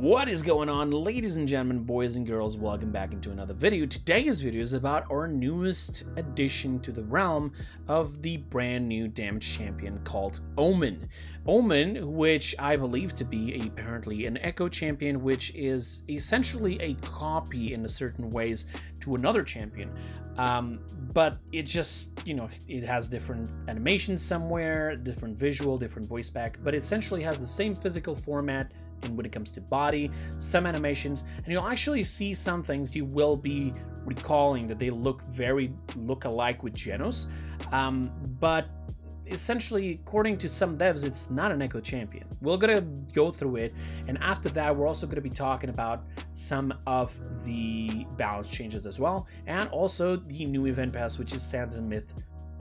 What is going on, ladies and gentlemen, boys and girls? Welcome back into another video. Today's video is about our newest addition to the realm of the brand new damage champion called Omen. Omen, which I believe to be apparently an echo champion, which is essentially a copy in a certain ways to another champion. But it just, it has different animations somewhere, different visual, different voice pack, but it essentially has the same physical format. And when it comes to body, some animations, and you'll actually see some things you will be recalling that they look alike with Genos, but essentially, according to some devs, it's not an echo champion. We're gonna go through it, and after that, we're also gonna be talking about some of the balance changes as well, and also the new event pass, which is Sands and Myth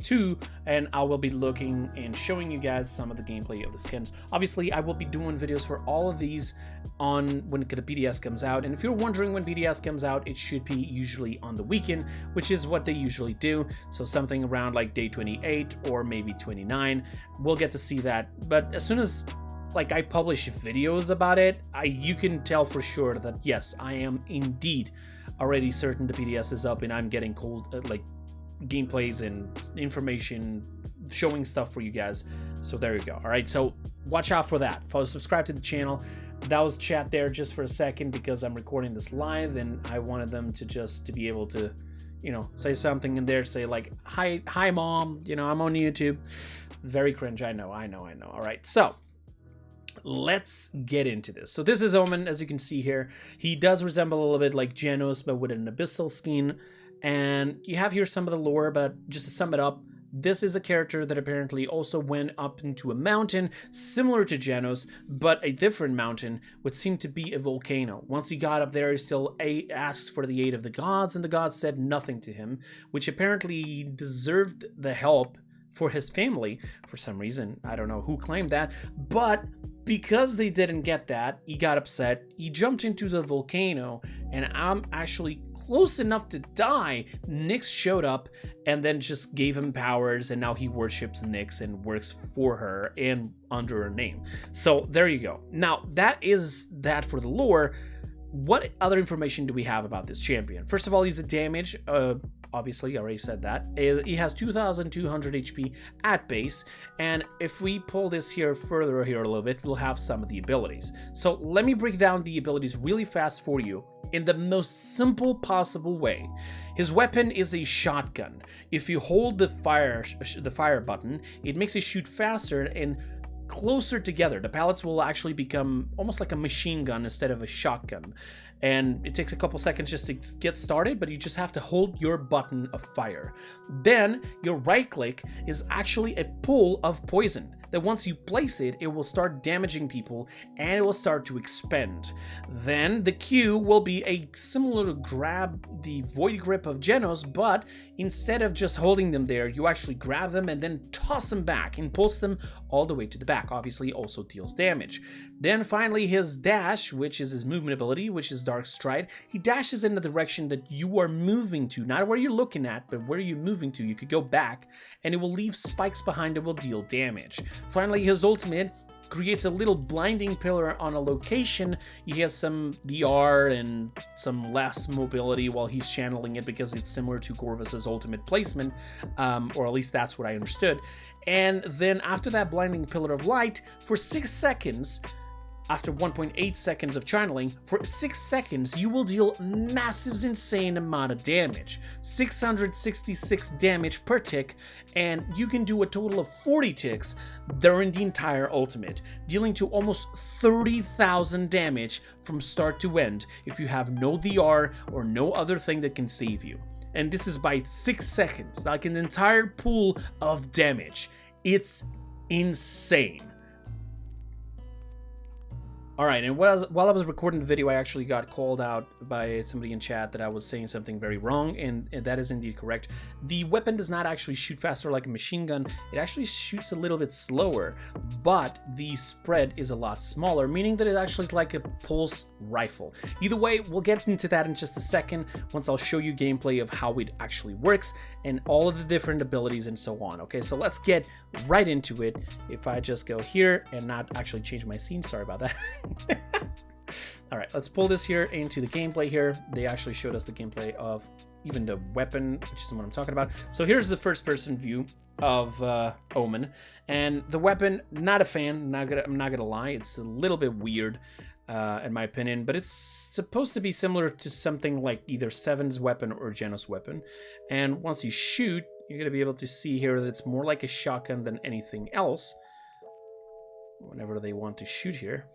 2, and I will be looking and showing you guys some of the gameplay of the skins. Obviously, I will be doing videos for all of these on when the BDS comes out, and if you're wondering when BDS comes out, it should be usually on the weekend, which is what they usually do, so something around like day 28 or maybe 29. We'll get to see that, but as soon as I publish videos about it, you can tell for sure that yes, I am indeed already certain the BDS is up and I'm getting cold, gameplays and information showing stuff for you guys. So there you go. All right, so watch out for that. Follow, subscribe to the channel. That was chat there just for a second because I'm recording this live and I wanted them to be able to say something in there, say like hi mom, I'm on YouTube. Very cringe. I know. All right, so let's get into this. So this is Omen, as you can see here. He does resemble a little bit like Genos, but with an abyssal skin. And you have here some of the lore, but just to sum it up, this is a character that apparently also went up into a mountain similar to Genos, but a different mountain, which seemed to be a volcano. Once he got up there, he still asked for the aid of the gods, and the gods said nothing to him, which apparently he deserved the help for his family for some reason. I don't know who claimed that, but because they didn't get that, he got upset. He jumped into the volcano, and I'm actually close enough to die. Nyx showed up and then just gave him powers, and now he worships Nyx and works for her and under her name. So there you go. Now that is that for the lore. What other information do we have about this champion? First of all, he's a damage. Obviously, I already said that. He has 2,200 HP at base, and if we pull this further a little bit, we'll have some of the abilities. So let me break down the abilities really fast for you in the most simple possible way. His weapon is a shotgun. If you hold the fire button, it makes it shoot faster and closer together. The pellets will actually become almost like a machine gun instead of a shotgun. And it takes a couple seconds just to get started, but you just have to hold your button of fire. Then your right click is actually a pull of poison. That once you place it, it will start damaging people and it will start to expend. Then the Q will be a similar to grab the void grip of Genos, but instead of just holding them there, you actually grab them and then toss them back and pulse them all the way to the back. Obviously also deals damage. Then finally his dash, which is his movement ability, which is Dark Stride. He dashes in the direction that you are moving to, not where you're looking at, but where you're moving to. You could go back and it will leave spikes behind that will deal damage. Finally, his ultimate creates a little blinding pillar on a location. He has some DR and some less mobility while he's channeling it because it's similar to Corvus's ultimate placement, or at least that's what I understood. And then after that blinding pillar of light, for 6 seconds, after 1.8 seconds of channeling, for 6 seconds, you will deal massive, insane amount of damage. 666 damage per tick, and you can do a total of 40 ticks during the entire ultimate, dealing to almost 30,000 damage from start to end if you have no DR or no other thing that can save you. And this is by 6 seconds, like an entire pool of damage. It's insane. All right, and while I was recording the video, I actually got called out by somebody in chat that I was saying something very wrong, and that is indeed correct. The weapon does not actually shoot faster like a machine gun. It actually shoots a little bit slower, but the spread is a lot smaller, meaning that it actually is like a pulse rifle. Either way, we'll get into that in just a second once I'll show you gameplay of how it actually works and all of the different abilities and so on. Okay, so let's get right into it. If I just go here and not actually change my scene, sorry about that. All right, let's pull this here into the gameplay here. They actually showed us the gameplay of even the weapon, which is what I'm talking about. So here's the first person view of Omen, and the weapon, not a fan. I'm not gonna lie, it's a little bit weird in my opinion, but it's supposed to be similar to something like either Seven's weapon or Genos' weapon. And once you shoot, you're gonna be able to see here that it's more like a shotgun than anything else whenever they want to shoot here.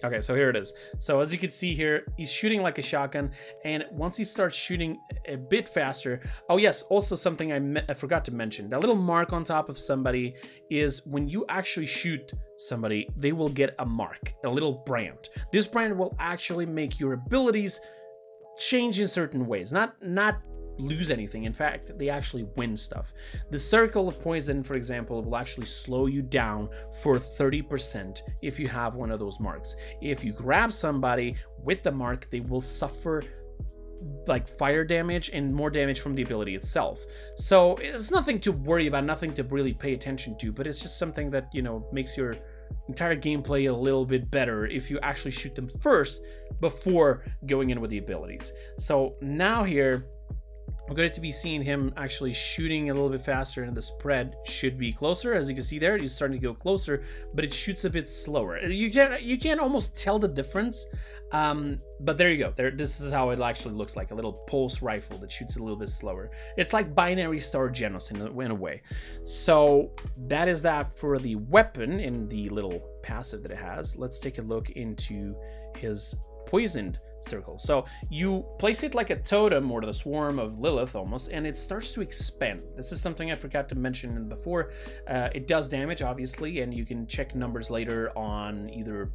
Okay, so here it is. So as you can see here, he's shooting like a shotgun, and once he starts shooting a bit faster... Oh yes, also something I forgot to mention. That little mark on top of somebody is when you actually shoot somebody, they will get a mark, a little brand. This brand will actually make your abilities change in certain ways. Not lose anything. In fact, they actually win stuff. The circle of poison, for example, will actually slow you down for 30% if you have one of those marks. If you grab somebody with the mark, they will suffer like fire damage and more damage from the ability itself. So it's nothing to worry about, nothing to really pay attention to, but it's just something that, you know, makes your entire gameplay a little bit better if you actually shoot them first before going in with the abilities. So now here, we're going to be seeing him actually shooting a little bit faster, and the spread should be closer. As you can see there, he's starting to go closer, but it shoots a bit slower. You can almost tell the difference, but there you go. This is how it actually looks like, a little pulse rifle that shoots a little bit slower. It's like binary star Genos in a way. So that is that for the weapon in the little passive that it has. Let's take a look into his poisoned circle. So you place it like a totem or the swarm of Lilith almost, and it starts to expand. This is something I forgot to mention before. It does damage, obviously, and you can check numbers later on either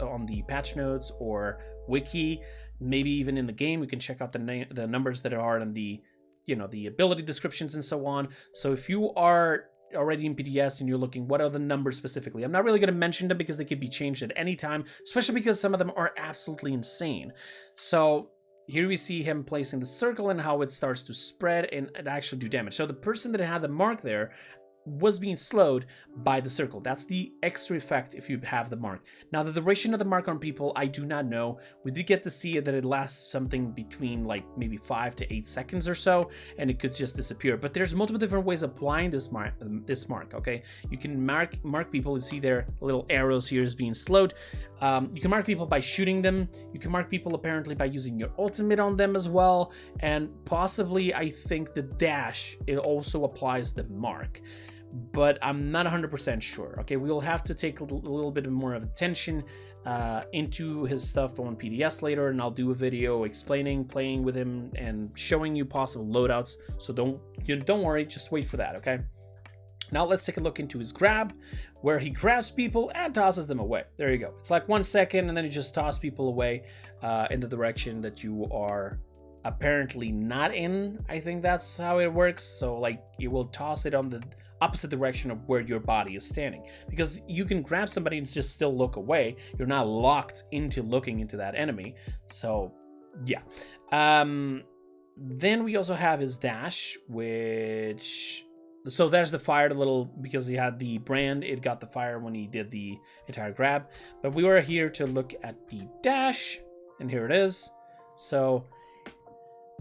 on the patch notes or wiki. Maybe even in the game, you can check out the numbers that are on the, you know, the ability descriptions and so on. So if you are already in PDS and you're looking what are the numbers specifically, I'm not really going to mention them because they could be changed at any time, especially because some of them are absolutely insane. So here we see him placing the circle and how it starts to spread and actually do damage. So the person that had the mark there was being slowed by the circle. That's the extra effect if you have the mark. Now the duration of the mark on people, I do not know. We did get to see that it lasts something between like maybe 5 to 8 seconds or so, and it could just disappear. But there's multiple different ways of applying this mark. Okay, you can mark people. You see their little arrows here is being slowed. You can mark people by shooting them. You can mark people apparently by using your ultimate on them as well, and possibly I think the dash, it also applies the mark, but I'm not 100% sure. Okay, we'll have to take a little bit more of attention into his stuff on PDS later, and I'll do a video explaining, playing with him, and showing you possible loadouts. So don't worry, just wait for that. Okay. Now let's take a look into his grab, where he grabs people and tosses them away. There you go. It's like 1 second, and then you just toss people away in the direction that you are apparently not in. I think that's how it works. So like you will toss it on the opposite direction of where your body is standing, because you can grab somebody and just still look away. You're not locked into looking into that enemy. So yeah. Then we also have his dash, which, so there's the fire, the little, because he had the brand, it got the fire when he did the entire grab. But we were here to look at the dash, and here it is. So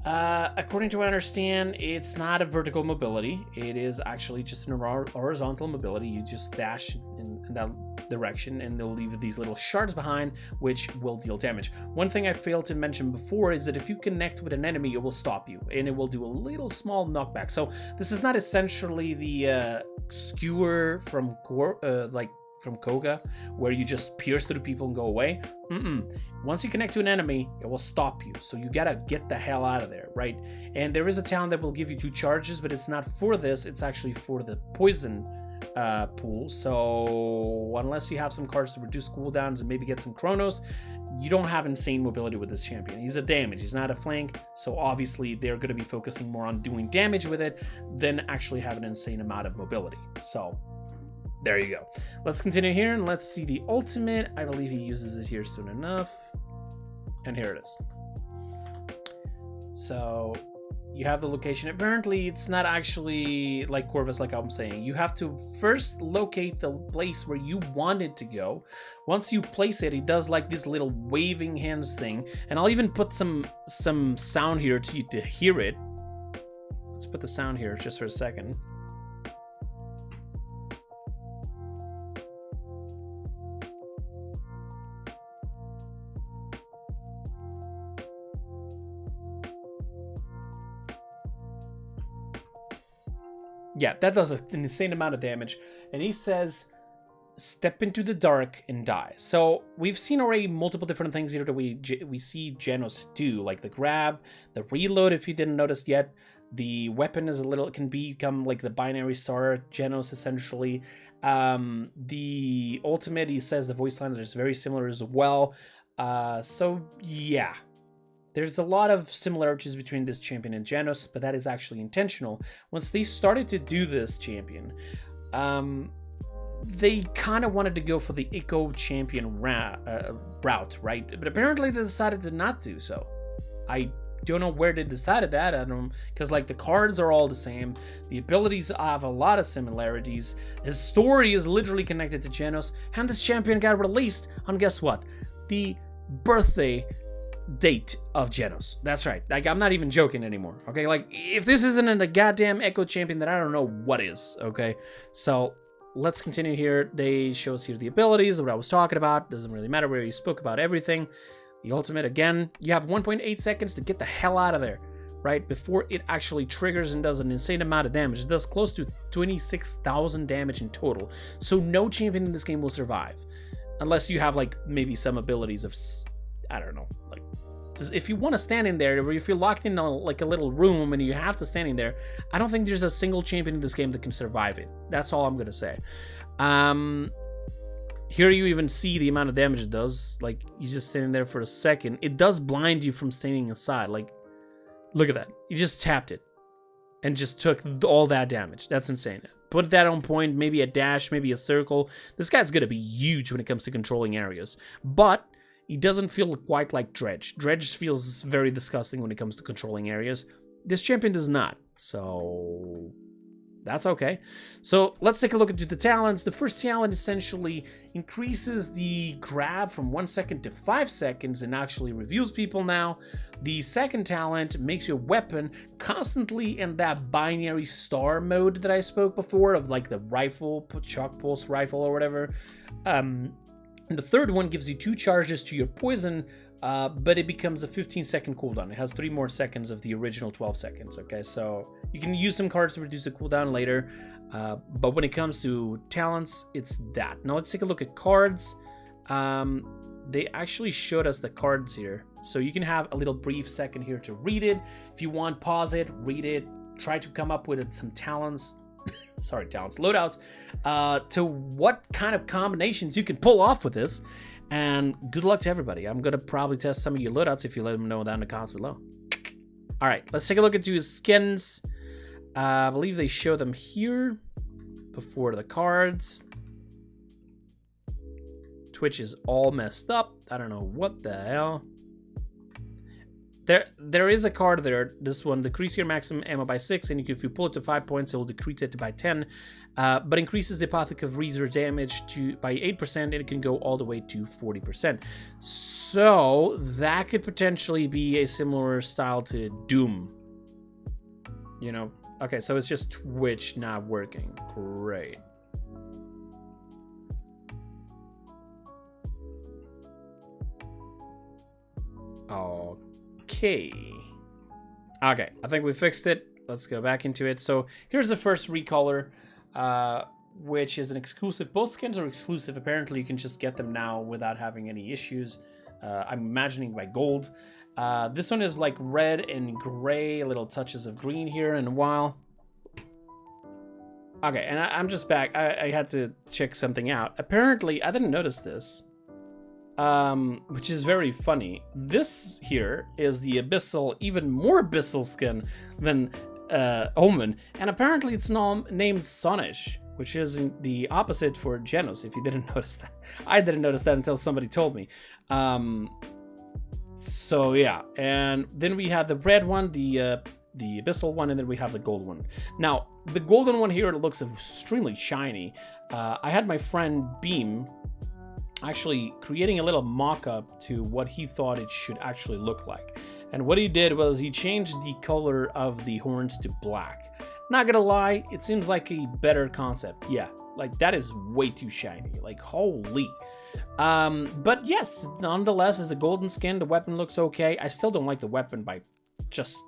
according to what I understand, it's not a vertical mobility. It is actually just an horizontal mobility. You just dash in that direction, and they'll leave these little shards behind, which will deal damage. One thing I failed to mention before is that if you connect with an enemy, it will stop you, and it will do a little small knockback. So this is not essentially the skewer from from Koga, where you just pierce through people and go away. Once you connect to an enemy, it will stop you. So you gotta get the hell out of there, right? And there is a talent that will give you 2 charges, but it's not for this. It's actually for the poison pool. So unless you have some cards to reduce cooldowns and maybe get some chronos, you don't have insane mobility with this champion. He's a damage, he's not a flank. So obviously they're going to be focusing more on doing damage with it than actually have an insane amount of mobility. So there you go. Let's continue here and let's see the ultimate. I believe he uses it here soon enough. And here it is. So You have the location. Apparently, it's not actually like Corvus, like I'm saying. You have to first locate the place where you want it to go. Once you place it, it does like this little waving hands thing. And I'll even put some sound here to hear it. Let's put the sound here just for a second. Yeah, that does an insane amount of damage. And he says, step into the dark and die. So we've seen already multiple different things here that we see Genos do, like the grab, the reload, if you didn't notice yet. The weapon is can become like the binary star Genos, essentially. The ultimate, he says the voice line is very similar as well. So yeah. There's a lot of similarities between this champion and Genos, but that is actually intentional. Once they started to do this champion, they kind of wanted to go for the Echo champion route, right? But apparently they decided to not do so. I don't know where they decided that. I don't, because like the cards are all the same. The abilities have a lot of similarities. His story is literally connected to Genos, and this champion got released on, guess what? The birthday date of Genos. That's right. Like, I'm not even joking anymore. Okay, like if this isn't a goddamn Echo champion, then I don't know what is. Okay, so let's continue here. They show us here the abilities, what I was talking about. Doesn't really matter where you spoke about everything. The ultimate, again, you have 1.8 seconds to get the hell out of there, right? Before it actually triggers and does an insane amount of damage. It does close to 26,000 damage in total. So no champion in this game will survive. Unless you have like maybe some abilities of, I don't know, like if you want to stand in there, or if you're locked in like a little room and you have to stand in there, I don't think there's a single champion in this game that can survive it. That's all I'm gonna say. Here you even see the amount of damage it does. Like, you just standing there for a second. It does blind you from standing aside. Like, look at that. You just tapped it and just took all that damage. That's insane. Put that on point, maybe a dash, maybe a circle. This guy's gonna be huge when it comes to controlling areas. But he doesn't feel quite like Dredge. Dredge feels very disgusting when it comes to controlling areas. This champion does not. So that's okay. So let's take a look into the talents. The first talent essentially increases the grab from 1 second to 5 seconds and actually reveals people now. The second talent makes your weapon constantly in that binary star mode that I spoke before, of like the rifle, shock pulse rifle or whatever. And the third one gives you 2 charges to your poison, but it becomes a 15-second cooldown. It has 3 more seconds of the original 12 seconds, okay? So you can use some cards to reduce the cooldown later, but when it comes to talents, it's that. Now let's take a look at cards. They actually showed us the cards here. So you can have a little brief second here to read it. If you want, pause it, read it, try to come up with some talents. Sorry, talents, loadouts, to what kind of combinations you can pull off with this. And good luck to everybody. I'm gonna probably test some of your loadouts if you let them know down in the comments below. All right, let's take a look into his skins. I believe they show them here before the cards. Twitch is all messed up. I don't know what the hell. There is a card there, this one, decrease your maximum ammo by 6, and if you pull it to 5 points, it will decrease it by 10, but increases the Apothec of Reaser damage by 8%, and it can go all the way to 40%. So that could potentially be a similar style to Doom. You know? Okay, so it's just Twitch not working. Great. Okay, I think we fixed it. Let's go back into it. So here's the first recolor, which is an exclusive. Both skins are exclusive. Apparently you can just get them now without having any issues. I'm imagining by gold. This one is like red and gray, little touches of green here in a while. Okay, and I'm just back. I had to check something out. Apparently, I didn't notice this. Which is very funny. This here is the abyssal, even more abyssal skin than Omen, and apparently it's named Sonish, which is the opposite for Genos, if you didn't notice that. I didn't notice that until somebody told me. So yeah, and then we had the red one, the the abyssal one, and then we have the gold one. Now, the golden one here looks extremely shiny. I had my friend Beam actually creating a little mock-up to what he thought it should actually look like. And what he did was he changed the color of the horns to black. Not gonna lie, it seems like a better concept. Yeah, like that is way too shiny. Like, holy. But yes, nonetheless, as a golden skin, the weapon looks okay. I still don't like the weapon I just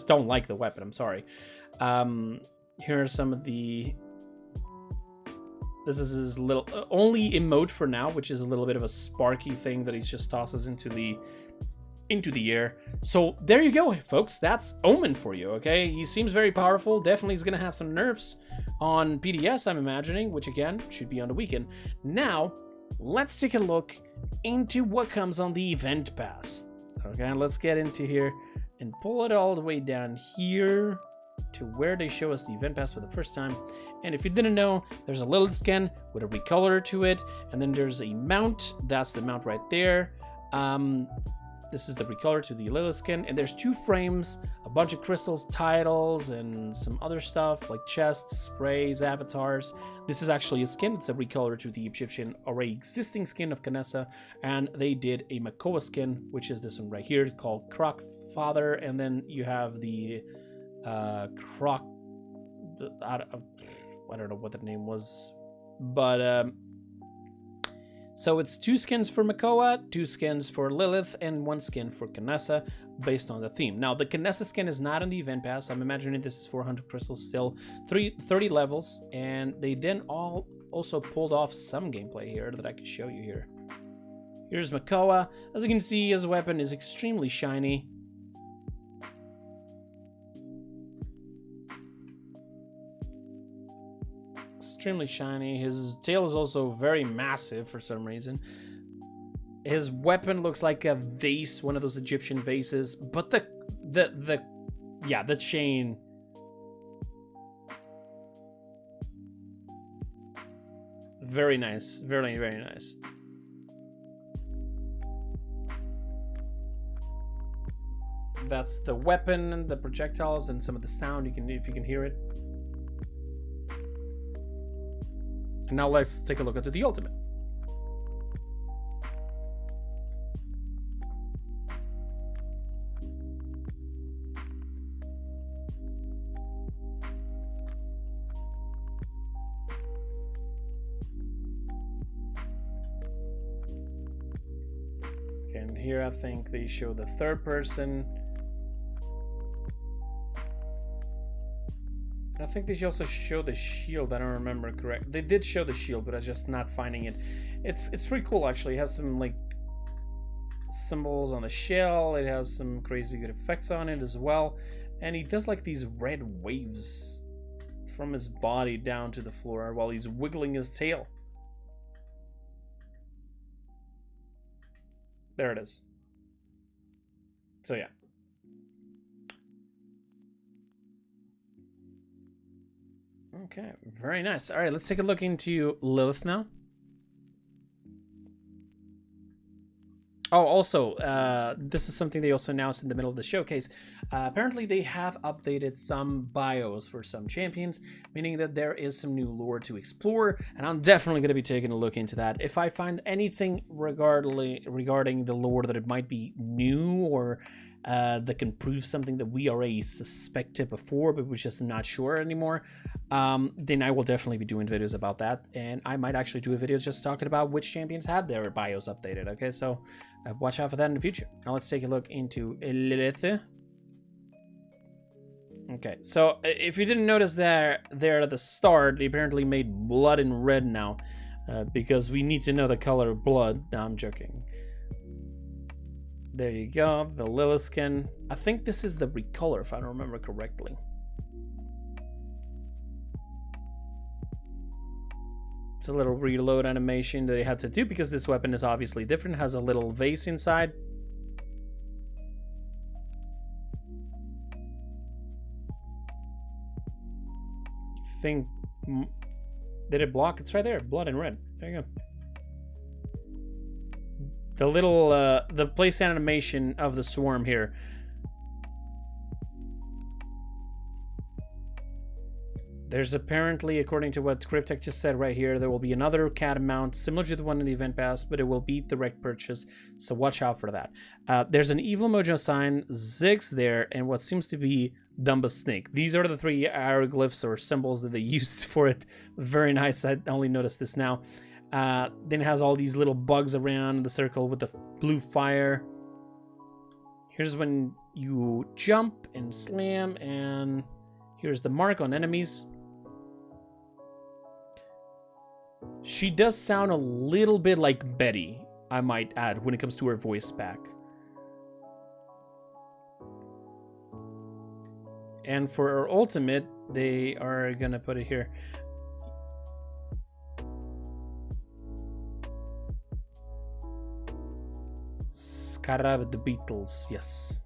don't like the weapon. I'm sorry. Here are some of the... This is his little only emote for now, which is a little bit of a sparky thing that he just tosses into the air. So there you go, folks. That's Omen for you. Okay, he seems very powerful. Definitely is gonna have some nerfs on PDS, I'm imagining, which again should be on the weekend. Now let's take a look into what comes on the event pass. Okay, let's get into here and pull it all the way down here to where they show us the event pass for the first time. And if you didn't know, there's a Lilith skin with a recolor to it, and then there's a mount. That's the mount right there. This is the recolor to the Lilith skin, and there's 2 frames, a bunch of crystals, titles, and some other stuff like chests, sprays, avatars. This is actually a skin. It's a recolor to the Egyptian already existing skin of Kanessa, and they did a Makoa skin, which is this one right here. It's called Croc Father, and then you have the Croc... I don't know what the name was, but so it's 2 skins for Makoa, 2 skins for Lilith, and 1 skin for Kanessa based on the theme. Now, the Kanessa skin is not on the event pass. I'm imagining this is 400 crystals still, 30 levels, and they then also pulled off some gameplay here that I could show you here. Here's Makoa. As you can see, his weapon is extremely shiny. Extremely shiny. His tail is also very massive for some reason. His weapon looks like a vase, one of those Egyptian vases, but the chain. Very nice. Very, very nice. That's the weapon, the projectiles, and some of the sound. If you can hear it. And now let's take a look at the ultimate. Okay, and here I think they show the third person. I think they also show the shield. I don't remember correct. They did show the shield, but I'm just not finding it. It's pretty cool actually. It has some like symbols on the shell. It has some crazy good effects on it as well. And he does like these red waves from his body down to the floor while he's wiggling his tail. There it is. So yeah. Okay, very nice. All right, let's take a look into Lilith now. Oh, also, this is something they also announced in the middle of the showcase. Apparently, they have updated some bios for some champions, meaning that there is some new lore to explore, and I'm definitely going to be taking a look into that. If I find anything regarding the lore that it might be new or that can prove something that we already suspected before, but we're just not sure anymore, then I will definitely be doing videos about that, and I might actually do a video just talking about which champions had their bios updated. Okay, so watch out for that in the future. Now let's take a look into Lilith. Okay, so if you didn't notice there at the start, they apparently made blood in red now, because we need to know the color of blood. No, I'm joking. There you go, the Lilith skin. I think this is the recolor, if I don't remember correctly. It's a little reload animation that they had to do because this weapon is obviously different. It has a little vase inside. Think, did it block? It's right there, blood in red. There you go. The little, the place animation of the swarm here There's apparently, according to what Cryptech just said right here, there will be another cat mount similar to the one in the event pass, but it will be direct purchase, so watch out for that. There's an Evil Mojo sign, Ziggs there, and what seems to be Dumba's snake. These are the 3 hieroglyphs or symbols that they used for it. Very nice, I only noticed this now. Then it has all these little bugs around the circle with the blue fire. Here's when you jump and slam, and here's the mark on enemies. She does sound a little bit like Betty, I might add, when it comes to her voice back. And for her ultimate, they are gonna put it here. Scarab the Beatles, yes.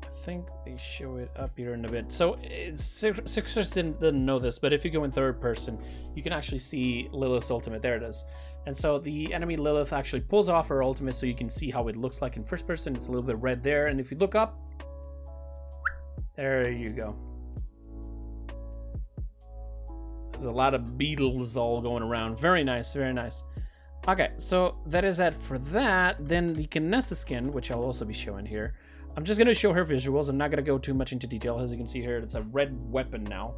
I think they show it up here in a bit. So Sixers didn't know this, but if you go in third person, you can actually see Lilith's ultimate. There it is. And so the enemy Lilith actually pulls off her ultimate, so you can see how it looks like in first person. It's a little bit red there, and if you look up, there you go. There's a lot of beetles all going around. Very nice, very nice. Okay, so that is it for that. Then the Kinessa skin, which I'll also be showing here. I'm just going to show her visuals. I'm not going to go too much into detail. As you can see here, it's a red weapon now.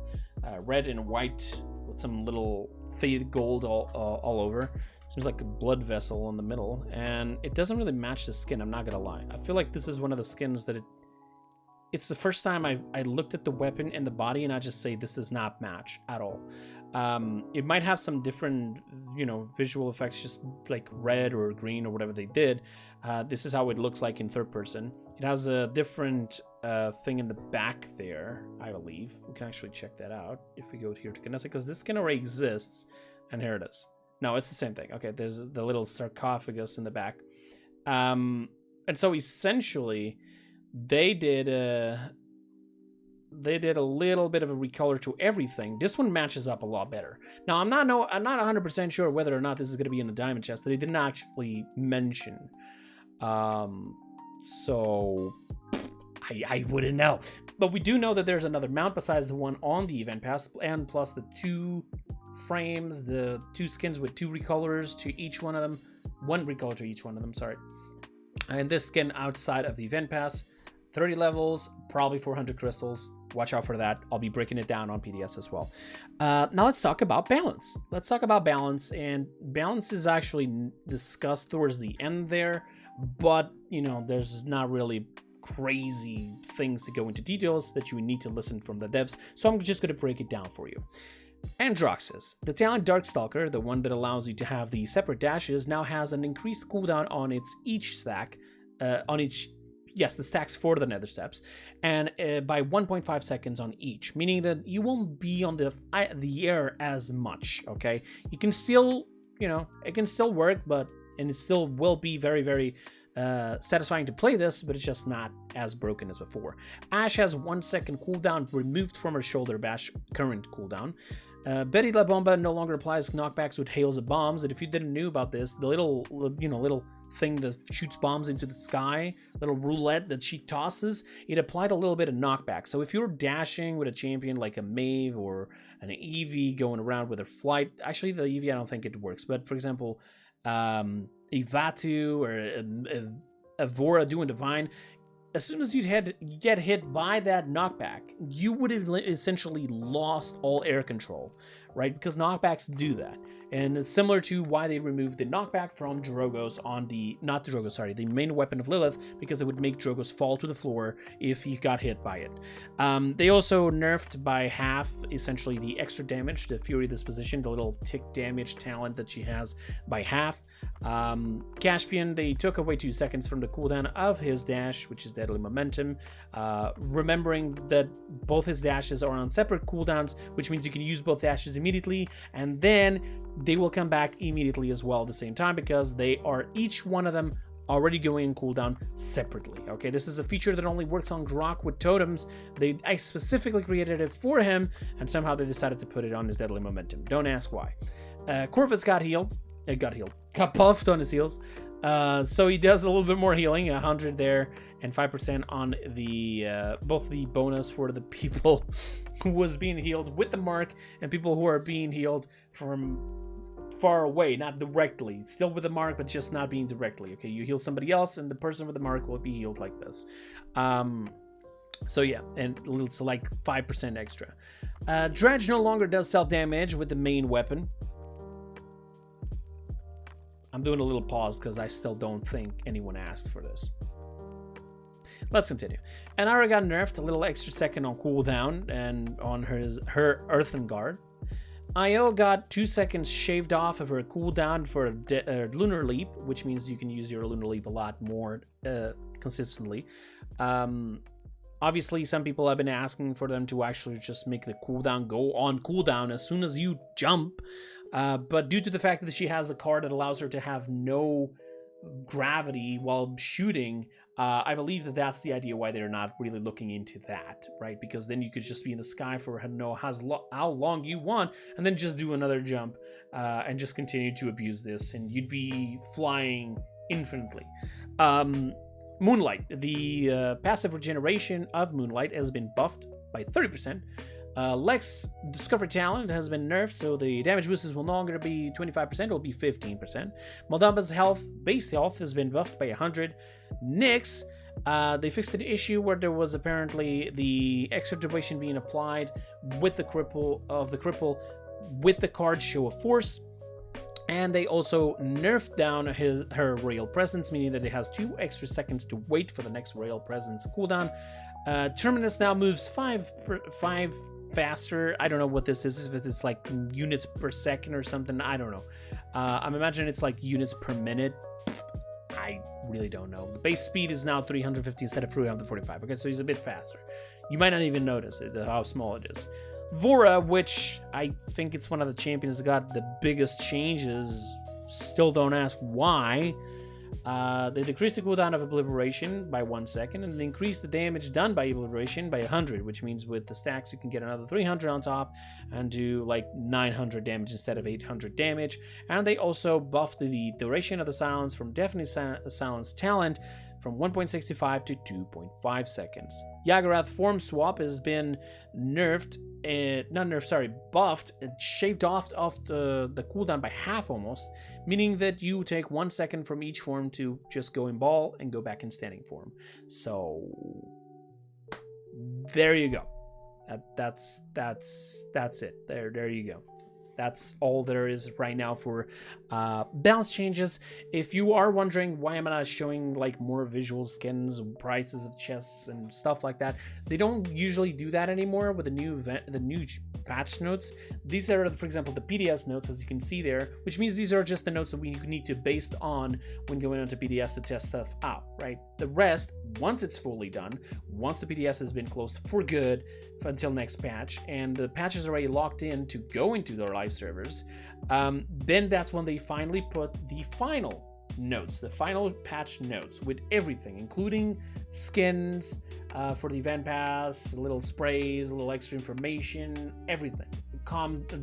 Red and white with some little faded gold all over. Seems like a blood vessel in the middle. And it doesn't really match the skin, I'm not going to lie. I feel like this is one of the skins that it's the first time I looked at the weapon and the body and I just say this does not match at all. It might have some different, visual effects, just like red or green or whatever they did. This is how it looks like in third person. It has a different thing in the back there, I believe. We can actually check that out if we go here to Kinessa, because this skin already exists. And here it is. No, it's the same thing. Okay, there's the little sarcophagus in the back. And so essentially, they did a little bit of a recolor to everything. This one matches up a lot better. Now, I'm not 100% sure whether or not this is going to be in the diamond chest. They didn't actually mention. So I wouldn't know. But we do know that there's another mount besides the one on the event pass, and plus the 2 frames, the 2 skins with 2 recolors to each one of them. 1 recolor to each one of them, sorry. And this skin outside of the event pass. 30 levels, probably 400 crystals. Watch out for that. I'll be breaking it down on PDS as well. Now let's talk about Balance. Let's talk about Balance. And Balance is actually discussed towards the end there. But, there's not really crazy things to go into details that you need to listen from the devs. So I'm just going to break it down for you. Androxus, the talent Darkstalker, the one that allows you to have the separate dashes, now has an increased cooldown on each stack, the stacks for the nether steps, and by 1.5 seconds on each, meaning that you won't be on the air as much, okay? You can still, it can still work, and it still will be very, very satisfying to play this, but it's just not as broken as before. Ash has 1 second cooldown removed from her shoulder bash current cooldown. Betty La Bomba no longer applies knockbacks with hails of bombs, and if you didn't know about this, the little thing that shoots bombs into the sky, little roulette that she tosses, it applied a little bit of knockback. So if you're dashing with a champion like a Maeve or an Eevee going around with her flight, actually the Eevee I don't think it works, but for example, Ivatu or Evora doing Divine, as soon as you get hit by that knockback, you would have essentially lost all air control, right? Because knockbacks do that. And it's similar to why they removed the knockback from Drogoz on the main weapon of Lilith, because it would make Drogoz fall to the floor if he got hit by it. They also nerfed by half, essentially, the extra damage, the Fury Disposition, the little tick damage talent that she has by half. Caspian, they took away 2 seconds from the cooldown of his dash, which is Deadly Momentum, remembering that both his dashes are on separate cooldowns, which means you can use both dashes immediately, and then they will come back immediately as well at the same time, because they are each one of them already going in cooldown separately. Okay, this is a feature that only works on Grok with totems. I specifically created it for him, and somehow they decided to put it on his Deadly Momentum. Don't ask why. Corvus got puffed on his heals. So he does a little bit more healing, 100 there, and 5% on the both the bonus for the people who was being healed with the mark and people who are being healed from far away, not directly. Still with the mark, but just not being directly. Okay, you heal somebody else, and the person with the mark will be healed like this. So yeah, and it's like 5% extra. Dredge no longer does self-damage with the main weapon. I'm doing a little pause because I still don't think anyone asked for this. Let's continue. Anara got nerfed, a little extra second on cooldown and on her Earthen Guard. Io got 2 seconds shaved off of her cooldown for a Lunar Leap, which means you can use your Lunar Leap a lot more consistently. Obviously, some people have been asking for them to actually just make the cooldown go on cooldown as soon as you jump. But due to the fact that she has a card that allows her to have no gravity while shooting, I believe that that's the idea why they're not really looking into that, right? Because then you could just be in the sky for how long you want, and then just do another jump and just continue to abuse this, and you'd be flying infinitely. Moonlight, the passive regeneration of Moonlight has been buffed by 30%. Lex Discovery Talent has been nerfed, so the damage boosters will no longer be 25%, it will be 15%. Moldamba's base health has been buffed by 100. Nyx, they fixed an issue where there was apparently the extra duration being applied with the cripple with the card Show of Force. And they also nerfed down her Royal Presence, meaning that it has 2 extra seconds to wait for the next Royal Presence cooldown. Terminus now moves 5 faster. I don't know what this is, if it's like units per second or something. I don't know. I'm imagining it's like units per minute. I really don't know. The base speed is now 350 instead of 345. Okay, so he's a bit faster. You might not even notice it, how small it is. Vora, which I think it's one of the champions that got the biggest changes, still don't ask why. They decreased the cooldown of Obliteration by 1 second, and they increased the damage done by Obliteration by 100, which means with the stacks you can get another 300 on top and do like 900 damage instead of 800 damage. And they also buffed the duration of the silence from Definite Silence Talent from 1.65 to 2.5 seconds. Yagarath Form Swap has been nerfed, buffed, shaved off the cooldown by half almost, meaning that you take 1 second from each form to just go in ball and go back in standing form. So there you go. That's it. There you go. That's all there is right now for balance changes. If you are wondering why am I not showing like more visual skins, prices of chests and stuff like that, they don't usually do that anymore with the new patch notes. These are, for example, the PDS notes, as you can see there, which means these are just the notes that we need to based on when going onto PDS to test stuff out, right? The rest, once it's fully done, once the PDS has been closed for good until next patch, and the patch is already locked in to go into their live servers, then that's when they finally put the final notes, the final patch notes with everything, including skins for the event pass, little sprays, little extra information, everything,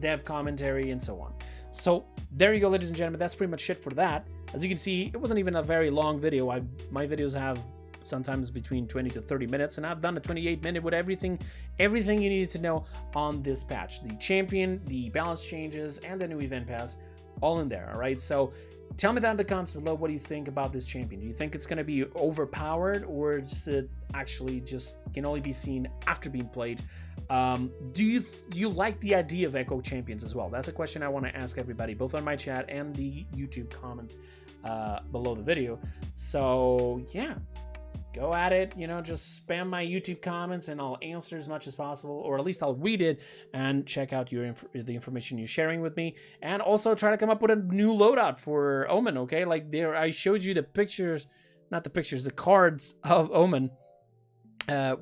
dev commentary, and so on. So there you go, ladies and gentlemen. That's pretty much it for that. As you can see, it wasn't even a very long video. My videos have sometimes between 20 to 30 minutes, and I've done a 28-minute with everything you needed to know on this patch: the champion, the balance changes, and the new event pass, all in there. All right, so tell me down in the comments below, what do you think about this champion? Do you think it's going to be overpowered, or just actually just can only be seen after being played? Do you like the idea of echo champions as well? That's a question I want to ask everybody, both on my chat and the YouTube comments below the video. So yeah, go at it, just spam my YouTube comments and I'll answer as much as possible, or at least I'll read it and check out the information you're sharing with me, and also try to come up with a new loadout for Omen, okay? Like there, I showed you the pictures, the cards of Omen,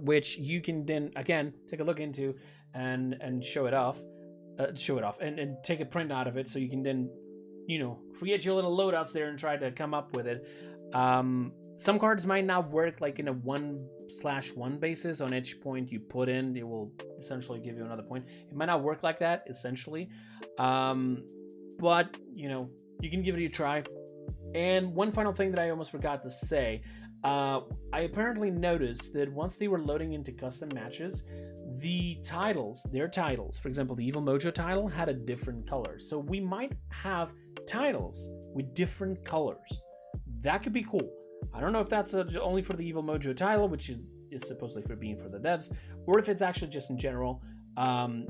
which you can then, again, take a look into and show it off and take a print out of it, so you can then, create your little loadouts there and try to come up with it. Some cards might not work like in a 1/1 basis. On each point you put in, it will essentially give you another point. It might not work like that, essentially. But, you can give it a try. And one final thing that I almost forgot to say, I apparently noticed that once they were loading into custom matches, the titles, their titles, for example, the Evil Mojo title had a different color. So we might have titles with different colors. That could be cool. I don't know if that's only for the Evil Mojo title, which is supposedly for being for the devs, or if it's actually just in general,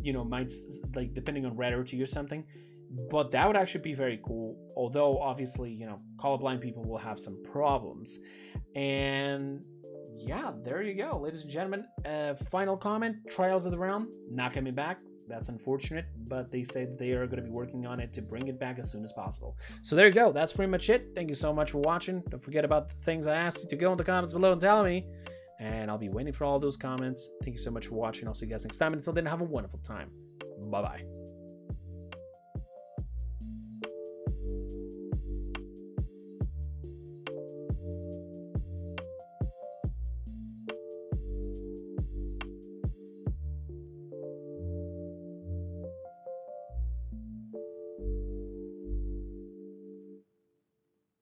you know, might, like, depending on rarity or something. But that would actually be very cool, although obviously, you know, colorblind people will have some problems. And yeah, there you go, ladies and gentlemen. Final comment, Trials of the Realm, not coming back. That's unfortunate, but they say they are going to be working on it to bring it back as soon as possible. So there you go, that's pretty much it. Thank you so much for watching. Don't forget about the things I asked you to go in the comments below and tell me. And I'll be waiting for all those comments. Thank you so much for watching. I'll see you guys next time. And until then, have a wonderful time. Bye-bye.